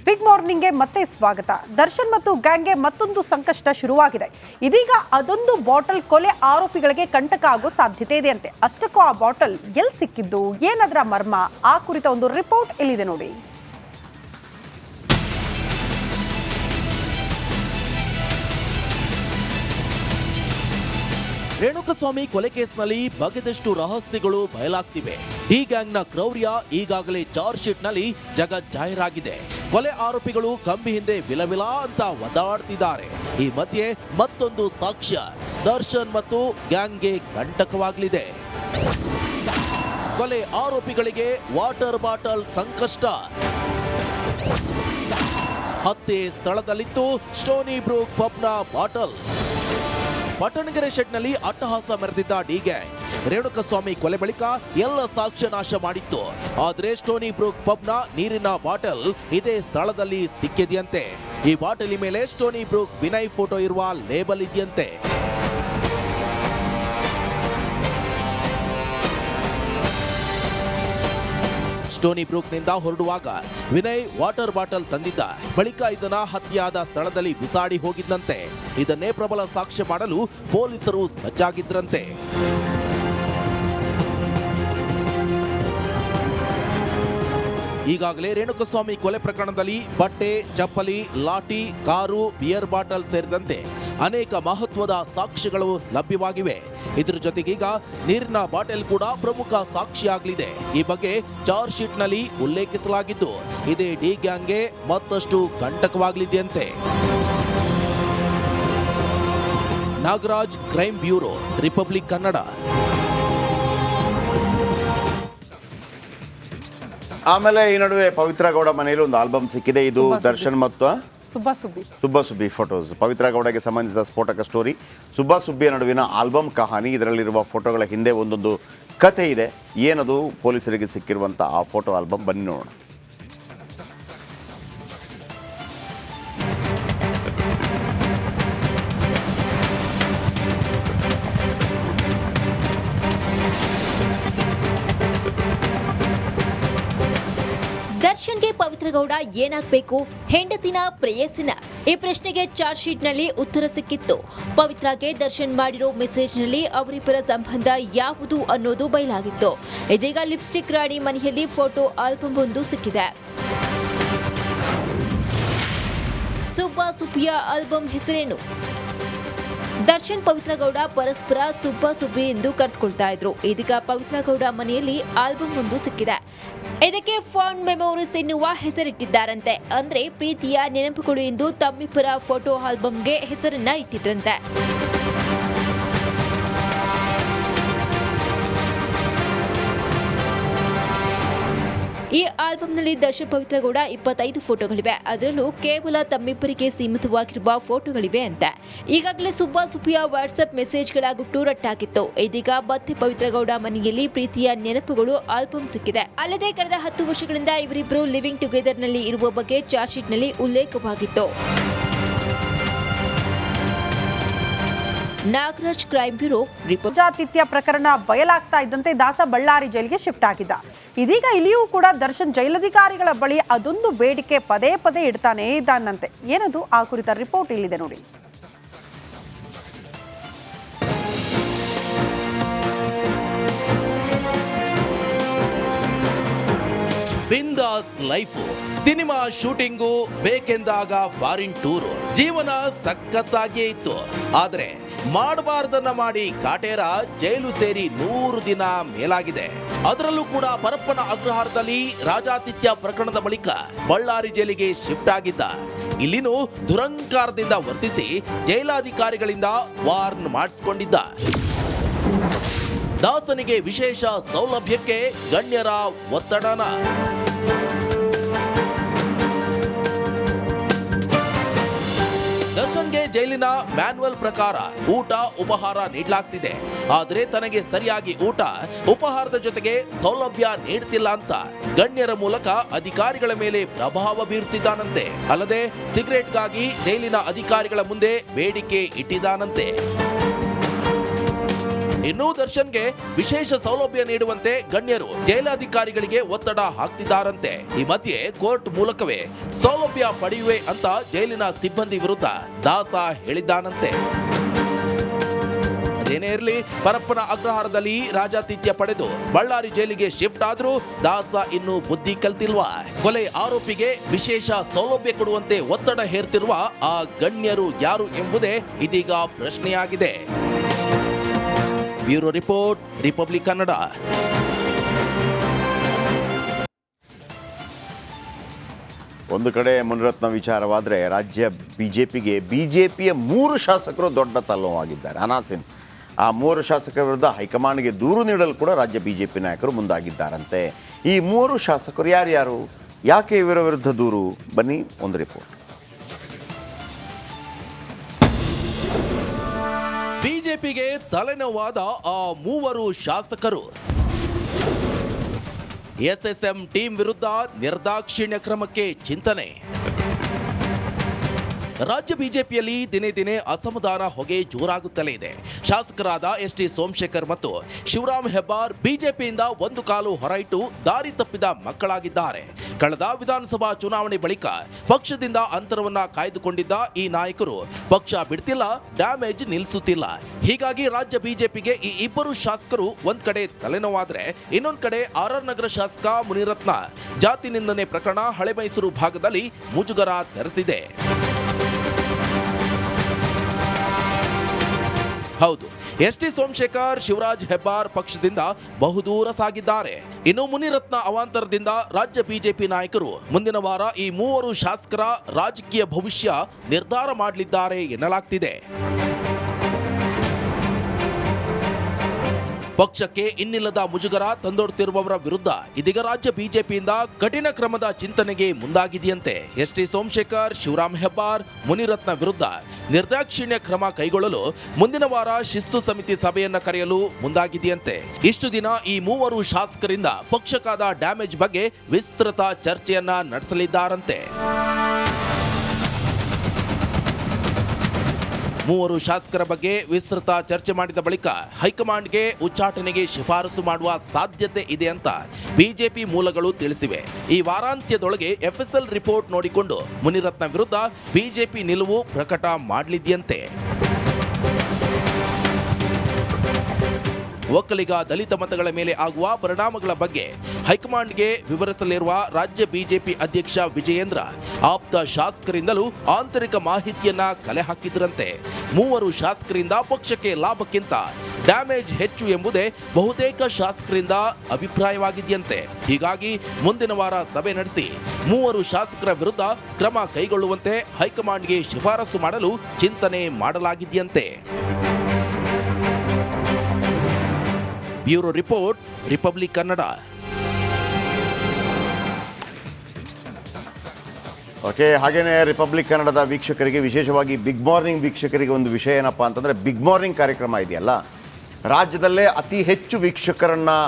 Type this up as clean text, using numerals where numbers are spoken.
Big ಮಾರ್ನಿಂಗ್ಗೆ ಮತ್ತೆ ಸ್ವಾಗತ. ದರ್ಶನ್ ಮತ್ತು ಗ್ಯಾಂಗ್ಗೆ ಮತ್ತೊಂದು ಸಂಕಷ್ಟ ಶುರುವಾಗಿದೆ. ಇದೀಗ ಅದೊಂದು ಬಾಟಲ್ ಕೊಲೆ ಆರೋಪಿಗಳಿಗೆ ಕಂಟಕ ಆಗೋ ಸಾಧ್ಯತೆ ಇದೆಯಂತೆ. ಅಷ್ಟಕ್ಕೂ ಆ ಬಾಟಲ್ ಎಲ್ಲಿ ಸಿಕ್ಕಿದ್ದು, ಏನದರ ಮರ್ಮ, ಆ ಕುರಿತ ಒಂದು ರಿಪೋರ್ಟ್ ಇಲ್ಲಿದೆ ನೋಡಿ. ರೇಣುಕಸ್ವಾಮಿ ಕೊಲೆ ಕೇಸ್ನಲ್ಲಿ ಬಗೆದಷ್ಟು ರಹಸ್ಯಗಳು ಬಯಲಾಗ್ತಿವೆ. ಈ ಗ್ಯಾಂಗ್ನ ಕ್ರೌರ್ಯ ಈಗಾಗಲೇ ಚಾರ್ಜ್ ಶೀಟ್ನಲ್ಲಿ ಜಗಜ್ಜಾಹೀರಾಗಿದೆ. ಕೊಲೆ ಆರೋಪಿಗಳು ಕಂಬಿ ಹಿಂದೆ ವಿಲವಿಲ ಅಂತ ಒದ್ದಾಡ್ತಿದ್ದಾರೆ. ಈ ಮಧ್ಯೆ ಮತ್ತೊಂದು ಸಾಕ್ಷ್ಯ ದರ್ಶನ್ ಮತ್ತು ಗ್ಯಾಂಗ್ಗೆ ಕಂಟಕವಾಗಲಿದೆ. ಕೊಲೆ ಆರೋಪಿಗಳಿಗೆ ವಾಟರ್ ಬಾಟಲ್ ಸಂಕಷ್ಟ. ಹತ್ಯೆ ಸ್ಥಳದಲ್ಲಿತ್ತು ಸ್ಟೋನಿ ಬ್ರೂಕ್ ಪಬ್ನ ಬಾಟಲ್. ಪಟ್ಟಣಗೆರೆ ಶೆಡ್ನಲ್ಲಿ ಅಟ್ಟಹಾಸ ಮೆರೆದಿದ್ದ ಡಿ ಗ್ಯಾಂಗ್ ರೇಣುಕಸ್ವಾಮಿ ಕೊಲೆ ಬಳಿಕ ಎಲ್ಲ ಸಾಕ್ಷ್ಯ ನಾಶ ಮಾಡಿತ್ತು. ಆದ್ರೆ ಸ್ಟೋನಿ ಬ್ರೂಕ್ ಪಬ್ನ ನೀರಿನ ಬಾಟಲ್ ಇದೇ ಸ್ಥಳದಲ್ಲಿ ಸಿಕ್ಕಿದೆಯಂತೆ. ಈ ಬಾಟಲಿ ಮೇಲೆ ಸ್ಟೋನಿ ಬ್ರೂಕ್ ವಿನಯ್ ಫೋಟೋ ಇರುವ ಲೇಬಲ್ ಇದೆಯಂತೆ. ಸ್ಟೋನಿ ಬ್ರೂಕ್ನಿಂದ ಹೊರಡುವಾಗ ವಿನಯ್ ವಾಟರ್ ಬಾಟಲ್ ತಂದಿದ್ದ. ಬಳಿಕ ಇದನ್ನ ಹತ್ಯೆಯಾದ ಸ್ಥಳದಲ್ಲಿ ಬಿಸಾಡಿ ಹೋಗಿದ್ದಂತೆ. ಇದನ್ನೇ ಪ್ರಬಲ ಸಾಕ್ಷ್ಯ ಮಾಡಲು ಪೊಲೀಸರು ಸಜ್ಜಾಗಿದ್ರಂತೆ. ಈಗಾಗಲೇ ರೇಣುಕಸ್ವಾಮಿ ಕೊಲೆ ಪ್ರಕರಣದಲ್ಲಿ ಬಟ್ಟೆ, ಚಪ್ಪಲಿ, ಲಾಠಿ, ಕಾರು, ಬಿಯರ್ ಬಾಟಲ್ ಸೇರಿದಂತೆ ಅನೇಕ ಮಹತ್ವದ ಸಾಕ್ಷ್ಯಗಳು ಲಭ್ಯವಾಗಿವೆ. ಇದರ ಜೊತೆಗೀಗ ನೀರಿನ ಬಾಟಲ್ ಕೂಡ ಪ್ರಮುಖ ಸಾಕ್ಷಿಯಾಗಲಿದೆ. ಈ ಬಗ್ಗೆ ಚಾರ್ಜ್ ಶೀಟ್ ನಲ್ಲಿ ಉಲ್ಲೇಖಿಸಲಾಗಿದ್ದು, ಇದೇ ಡಿ ಗ್ಯಾಂಗ್ಗೆ ಮತ್ತಷ್ಟು ಕಂಟಕವಾಗಲಿದೆಯಂತೆ. Nagaraj, crime bureau, republic Kannada. ಆಮೇಲೆ ಈ ನಡುವೆ ಪವಿತ್ರ ಗೌಡ ಮನೆಯಲ್ಲಿ ಒಂದು ಆಲ್ಬಮ್ ಸಿಕ್ಕಿದೆ. ಇದು ದರ್ಶನ್ ಮತ್ತು ಸುಬ್ಬ ಸುಬ್ಬಿ ಫೋಟೋಸ್. ಪವಿತ್ರ ಗೌಡಗೆ ಸಂಬಂಧಿಸಿದ ಸ್ಫೋಟಕ ಸ್ಟೋರಿ ಸುಬ್ಬ ಸುಬ್ಬಿಯ ನಡುವಿನ ಆಲ್ಬಮ್ ಕಹಾನಿ. ಇದರಲ್ಲಿರುವ ಫೋಟೋಗಳ ಹಿಂದೆ ಒಂದೊಂದು ಕಥೆ ಇದೆ. ಏನದು ಪೊಲೀಸರಿಗೆ ಸಿಕ್ಕಿರುವಂಥ ಆ ಫೋಟೋ ಆಲ್ಬಮ್, ಬನ್ನಿ ನೋಡೋಣ. ದರ್ಶನ್ಗೆ ಪವಿತ್ರ ಗೌಡ ಏನಾಗಬೇಕು, ಹೆಂಡತಿನ ಪ್ರೇಯಸಿನ? ಈ ಪ್ರಶ್ನೆಗೆ ಚಾರ್ಜ್ ಶೀಟ್ನಲ್ಲಿ ಉತ್ತರ ಸಿಕ್ಕಿತ್ತು. ಪವಿತ್ರಗೆ ದರ್ಶನ್ ಮಾಡಿರೋ ಮೆಸೇಜ್ನಲ್ಲಿ ಅವರಿಬ್ಬರ ಸಂಬಂಧ ಯಾವುದು ಅನ್ನೋದು ಬಯಲಾಗಿತ್ತು. ಇದೀಗ ಲಿಪ್ಸ್ಟಿಕ್ ರಾಣಿ ಮನೆಯಲ್ಲಿ ಫೋಟೋ ಆಲ್ಬಮ್ ಒಂದು ಸಿಕ್ಕಿದೆ. ಸುಬ್ಬ ಸುಬ್ಬಿಯ ಆಲ್ಬಮ್ ಹೆಸರೇನು? ದರ್ಶನ್ ಪವಿತ್ರ ಗೌಡ ಪರಸ್ಪರ ಸುಬ್ಬ ಸುಬ್ಬಿ ಎಂದು ಕರೆದುಕೊಳ್ತಾ ಇದ್ರು. ಇದೀಗ ಪವಿತ್ರ ಗೌಡ ಮನೆಯಲ್ಲಿ ಆಲ್ಬಮ್ ಒಂದು ಸಿಕ್ಕಿದೆ. ಇದಕ್ಕೆ ಫಾಂಡ್ ಮೆಮೊರೀಸ್ ಎನ್ನುವ ಹೆಸರಿಟ್ಟಿದ್ದಾರಂತೆ. ಅಂದ್ರೆ ಪ್ರೀತಿಯ ನೆನಪುಗಳು ಎಂದು ತಮ್ಮಿಬ್ಬರ ಫೋಟೋ ಆಲ್ಬಮ್ಗೆ ಹೆಸರನ್ನ ಇಟ್ಟಿದ್ರಂತೆ. ಈ ಆಲ್ಬಂನಲ್ಲಿ ದರ್ಶನ್ ಪವಿತ್ರ ಗೌಡ 25 ಫೋಟೋಗಳಿವೆ. ಅದರಲ್ಲೂ ಕೇವಲ ತಮ್ಮಿಬ್ಬರಿಗೆ ಸೀಮಿತವಾಗಿರುವ ಫೋಟೋಗಳಿವೆ ಅಂತ. ಈಗಾಗಲೇ ಸುಬ್ಬ ಸುಬ್ಬಿಯ ವಾಟ್ಸ್ಆಪ್ ಮೆಸೇಜ್ಗಳ ಗುಟ್ಟು ರಟ್ಟಾಗಿತ್ತು. ಇದೀಗ ಮತ್ತೆ ಪವಿತ್ರ ಗೌಡ ಮನೆಯಲ್ಲಿ ಪ್ರೀತಿಯ ನೆನಪುಗಳು ಆಲ್ಬಮ್ ಸಿಕ್ಕಿದೆ. ಅಲ್ಲದೆ ಕಳೆದ 10 ವರ್ಷಗಳಿಂದ ಇವರಿಬ್ಬರು ಲಿವಿಂಗ್ ಟುಗೆದರ್ ನಲ್ಲಿ ಇರುವ ಬಗ್ಗೆ ಚಾರ್ಜ್ ಶೀಟ್ ನಲ್ಲಿ ಉಲ್ಲೇಖವಾಗಿತ್ತು. Nagaraj, crime bureau, report. ಜಾತಿತ್ಯ ಪ್ರಕರಣ ಬಯಲಾಗ್ತಾ ಇದ್ದಂತೆ ದಾಸ ಬಳ್ಳಾರಿ ಜೈಲಿಗೆ ಶಿಫ್ಟ್ ಆಗಿದ್ದ. ಇದೀಗ ಇಲ್ಲಿಯೂ ಕೂಡ ದರ್ಶನ್ ಜೈಲಧಿಕಾರಿಗಳ ಬಳಿ ಅದೊಂದು ಬೇಡಿಕೆ ಪದೇ ಪದೇ ಇಡ್ತಾನೇ ಇದ್ದಾನಂತೆ. ಏನದು, ಆ ಕುರಿತ ರಿಪೋರ್ಟ್ ಇಲ್ಲಿದೆ ನೋಡಿ. ಬಿಂದಾಸ್ ಲೈಫ್, ಸಿನಿಮಾ ಶೂಟಿಂಗು, ಬೇಕೆಂದಾಗ ಫಾರಿನ್ ಟೂರು, ಜೀವನ ಸಖತ್ತಾಗಿಯೇ ಇತ್ತು. ಆದ್ರೆ ಮಾಡಬಾರ್ದನ್ನ ಮಾಡಿ ಕಾಟೇರ ಜೈಲು ಸೇರಿ 100 ದಿನ ಮೇಲಾಗಿದೆ. ಅದರಲ್ಲೂ ಕೂಡ ಪರಪ್ಪನ ಅಗ್ರಹಾರದಲ್ಲಿ ರಾಜಾತಿಥ್ಯ ಪ್ರಕರಣದ ಬಳಿಕ ಬಳ್ಳಾರಿ ಜೈಲಿಗೆ ಶಿಫ್ಟ್ ಆಗಿದ್ದ. ಇಲ್ಲಿನೂ ದುರಂಕಾರದಿಂದ ವರ್ತಿಸಿ ಜೈಲಾಧಿಕಾರಿಗಳಿಂದ ವಾರ್ನ್ ಮಾಡಿಸಿಕೊಂಡಿದ್ದ. ದಾಸನಿಗೆ ವಿಶೇಷ ಸೌಲಭ್ಯಕ್ಕೆ ಗಣ್ಯರ ಒತ್ತಡನ. ದರ್ಶನ್ಗೆ ಜೈಲಿನ ಮ್ಯಾನ್ಯುವಲ್ ಪ್ರಕಾರ ಊಟ ಉಪಹಾರ ನೀಡಲಾಗ್ತಿದೆ. ಆದರೆ ತನಗೆ ಸರಿಯಾಗಿ ಊಟ ಉಪಹಾರದ ಜೊತೆಗೆ ಸೌಲಭ್ಯ ನೀಡ್ತಿಲ್ಲ ಅಂತ ಗಣ್ಯರ ಮೂಲಕ ಅಧಿಕಾರಿಗಳ ಮೇಲೆ ಪ್ರಭಾವ ಬೀರುತ್ತಿದ್ದಾನಂತೆ. ಅಲ್ಲದೆ ಸಿಗರೇಟ್ಗಾಗಿ ಜೈಲಿನ ಅಧಿಕಾರಿಗಳ ಮುಂದೆ ಬೇಡಿಕೆ ಇಟ್ಟಿದ್ದಾನಂತೆ. ಇನ್ನು ದರ್ಶನ್ಗೆ ವಿಶೇಷ ಸೌಲಭ್ಯ ನೀಡುವಂತೆ ಗಣ್ಯರು ಜೈಲಾಧಿಕಾರಿಗಳಿಗೆ ಒತ್ತಡ ಹಾಕ್ತಿದ್ದಾರಂತೆ. ಈ ಮಧ್ಯೆ ಕೋರ್ಟ್ ಮೂಲಕವೇ ಸೌಲಭ್ಯ ಪಡೆಯುವೆ ಅಂತ ಜೈಲಿನ ಸಿಬ್ಬಂದಿ ವಿರುದ್ಧ ದಾಸ ಹೇಳಿದ್ದಾನಂತೆ. ಅದೇನೇ ಇರಲಿ, ಪರಪ್ಪನ ಅಗ್ರಹಾರದಲ್ಲಿ ರಾಜಾತಿಥ್ಯ ಪಡೆದು ಬಳ್ಳಾರಿ ಜೈಲಿಗೆ ಶಿಫ್ಟ್ ಆದ್ರೂ ದಾಸ ಇನ್ನೂ ಬುದ್ಧಿ ಕಲ್ತಿಲ್ವಾ? ಕೊಲೆ ಆರೋಪಿಗೆ ವಿಶೇಷ ಸೌಲಭ್ಯ ಕೊಡುವಂತೆ ಒತ್ತಡ ಹೇರ್ತಿರುವ ಆ ಗಣ್ಯರು ಯಾರು ಎಂಬುದೇ ಇದೀಗ ಪ್ರಶ್ನೆಯಾಗಿದೆ. Bureau report, republic Kannada. ಒಂದು ಕಡೆ ಮುನಿರತ್ನ ವಿಚಾರವಾದರೆ ರಾಜ್ಯ ಬಿಜೆಪಿಯ 3 ಶಾಸಕರು ದೊಡ್ಡ ತಲ್ಲವಾಗಿದ್ದಾರೆ. ಅನಾಸಿನ್ ಆ 3 ಶಾಸಕರ ವಿರುದ್ಧ ಹೈಕಮಾಂಡ್ಗೆ ದೂರು ನೀಡಲು ಕೂಡ ರಾಜ್ಯ ಬಿಜೆಪಿ ನಾಯಕರು ಮುಂದಾಗಿದ್ದಾರಂತೆ. ಈ 3 ಶಾಸಕರು ಯಾರ್ಯಾರು, ಯಾಕೆ ಇವರ ವಿರುದ್ಧ ದೂರು? ಬನ್ನಿ ಒಂದು ರಿಪೋರ್ಟ್. ಬಿಜೆಪಿಗೆ ತಲೆನೋವಾದ ಆ 3 ಶಾಸಕರು. ಎಸ್ಎಸ್ಎಂ ಟೀಮ್ ವಿರುದ್ಧ ನಿರ್ದಾಕ್ಷಿಣ್ಯ ಕ್ರಮಕ್ಕೆ ಚಿಂತನೆ. ರಾಜ್ಯ ಬಿಜೆಪಿಯಲ್ಲಿ ದಿನೇ ದಿನೇ ಅಸಮಾಧಾನ ಹೊಗೆ ಜೋರಾಗುತ್ತಲೇ ಇದೆ. ಶಾಸಕರಾದ ಎಸ್.ಟಿ. ಸೋಮಶೇಖರ್ ಮತ್ತು ಶಿವರಾಮ್ ಹೆಬ್ಬಾರ್ ಬಿಜೆಪಿಯಿಂದ ಒಂದು ಕಾಲು ಹೊರಯಿಟ್ಟು ದಾರಿ ತಪ್ಪಿದ ಮಕ್ಕಳಾಗಿದ್ದಾರೆ. ಕಳೆದ ವಿಧಾನಸಭಾ ಚುನಾವಣೆ ಬಳಿಕ ಪಕ್ಷದಿಂದ ಅಂತರವನ್ನ ಕಾಯ್ದುಕೊಂಡಿದ್ದ ಈ ನಾಯಕರು ಪಕ್ಷ ಬಿಡ್ತಿಲ್ಲ, ಡ್ಯಾಮೇಜ್ ನಿಲ್ಲಿಸುತ್ತಿಲ್ಲ. ಹೀಗಾಗಿ ರಾಜ್ಯ ಬಿಜೆಪಿಗೆ ಈ 2 ಶಾಸಕರು ಒಂದ್ ಕಡೆ ತಲೆನೋವಾದ್ರೆ, ಇನ್ನೊಂದ್ ಕಡೆ ಆರ್.ಆರ್. ನಗರ ಶಾಸಕ ಮುನಿರತ್ನ ಜಾತಿ ನಿಂದನೆ ಪ್ರಕರಣ ಹಳೆ ಮೈಸೂರು ಭಾಗದಲ್ಲಿ ಮುಜುಗರ ತರಿಸಿದೆ. ಹೌದು, ಎಸ್.ಟಿ. ಸೋಮಶೇಖರ್, ಶಿವರಾಜ್ ಹೆಬ್ಬಾರ್ ಪಕ್ಷದಿಂದ ಬಹುದೂರ ಸಾಗಿದ್ದಾರೆ. ಇನ್ನು ಮುನಿರತ್ನ ಅವಾಂತರದಿಂದ ರಾಜ್ಯ ಬಿಜೆಪಿ ನಾಯಕರು ಮುಂದಿನ ವಾರ ಈ 3 ಶಾಸಕರ ರಾಜಕೀಯ ಭವಿಷ್ಯ ನಿರ್ಧಾರ ಮಾಡಲಿದ್ದಾರೆ ಎನ್ನಲಾಗ್ತಿದೆ. ಪಕ್ಷಕ್ಕೆ ಇನ್ನಿಲ್ಲದ ಮುಜುಗರ ತಂದೊಡ್ತಿರುವವರ ವಿರುದ್ಧ ಇದೀಗ ರಾಜ್ಯ ಬಿಜೆಪಿಯಿಂದ ಕಠಿಣ ಕ್ರಮದ ಚಿಂತನೆಗೆ ಮುಂದಾಗಿದೆಯಂತೆ. ಎಸ್.ಟಿ. ಸೋಮಶೇಖರ್, ಶಿವರಾಮ್ ಹೆಬ್ಬಾರ್, ಮುನಿರತ್ನ ವಿರುದ್ಧ ನಿರ್ದಾಕ್ಷಿಣ್ಯ ಕ್ರಮ ಕೈಗೊಳ್ಳಲು ಮುಂದಿನ ವಾರ ಶಿಸ್ತು ಸಮಿತಿ ಸಭೆಯನ್ನ ಕರೆಯಲು ಮುಂದಾಗಿದೆಯಂತೆ. ಇಷ್ಟು ದಿನ ಈ 3 ಶಾಸಕರಿಂದ ಪಕ್ಷಕ್ಕಾದ ಡ್ಯಾಮೇಜ್ ಬಗ್ಗೆ ವಿಸ್ತೃತ ಚರ್ಚೆಯನ್ನ ನಡೆಸಲಿದ್ದಾರಂತೆ. 3 ಶಾಸಕರ ಬಗ್ಗೆ ವಿಸ್ತೃತ ಚರ್ಚೆ ಮಾಡಿದ ಬಳಿಕ ಹೈಕಮಾಂಡ್ಗೆ ಉಚ್ಚಾಟನೆಗೆ ಶಿಫಾರಸು ಮಾಡುವ ಸಾಧ್ಯತೆ ಇದೆ ಅಂತ ಬಿಜೆಪಿ ಮೂಲಗಳು ತಿಳಿಸಿವೆ. ಈ ವಾರಾಂತ್ಯದೊಳಗೆ ಎಫ್ಎಸ್ಎಲ್ ರಿಪೋರ್ಟ್ ನೋಡಿಕೊಂಡು ಮುನಿರತ್ನ ವಿರುದ್ಧ ಬಿಜೆಪಿ ನಿಲುವು ಪ್ರಕಟ ಮಾಡಲಿದೆಯಂತೆ. ಒಕ್ಕಲಿಗ ದಲಿತ ಮತಗಳ ಮೇಲೆ ಆಗುವ ಪರಿಣಾಮಗಳ ಬಗ್ಗೆ ಹೈಕಮಾಂಡ್ಗೆ ವಿವರಿಸಲಿರುವ ರಾಜ್ಯ ಬಿಜೆಪಿ ಅಧ್ಯಕ್ಷ ವಿಜಯೇಂದ್ರ ಆಪ್ತ ಶಾಸಕರಿಂದಲೂ ಆಂತರಿಕ ಮಾಹಿತಿಯನ್ನ ಕಲೆ ಹಾಕಿದ್ರಂತೆ. 3 ಶಾಸಕರಿಂದ ಪಕ್ಷಕ್ಕೆ ಲಾಭಕ್ಕಿಂತ ಡ್ಯಾಮೇಜ್ ಹೆಚ್ಚು ಎಂಬುದೇ ಬಹುತೇಕ ಶಾಸಕರಿಂದ ಅಭಿಪ್ರಾಯವಾಗಿದೆಯಂತೆ. ಹೀಗಾಗಿ ಮುಂದಿನ ವಾರ ಸಭೆ ನಡೆಸಿ 3 ಶಾಸಕರ ವಿರುದ್ಧ ಕ್ರಮ ಕೈಗೊಳ್ಳುವಂತೆ ಹೈಕಮಾಂಡ್ಗೆ ಶಿಫಾರಸು ಮಾಡಲು ಚಿಂತನೆ ಮಾಡಲಾಗಿದೆಯಂತೆ. Bureau report, republic Kannada. Okay, ಹಾಗೇನೇ ರಿಪಬ್ಲಿಕ್ ಕನ್ನಡದ ವೀಕ್ಷಕರಿಗೆ, ವಿಶೇಷವಾಗಿ ಬಿಗ್ ಮಾರ್ನಿಂಗ್ ವೀಕ್ಷಕರಿಗೆ ಒಂದು ವಿಷಯ ಏನಪ್ಪ ಅಂತಂದರೆ, ಬಿಗ್ ಮಾರ್ನಿಂಗ್ ಕಾರ್ಯಕ್ರಮ ಇದೆಯಲ್ಲ, ರಾಜ್ಯದಲ್ಲೇ ಅತಿ ಹೆಚ್ಚು ವೀಕ್ಷಕರನ್ನು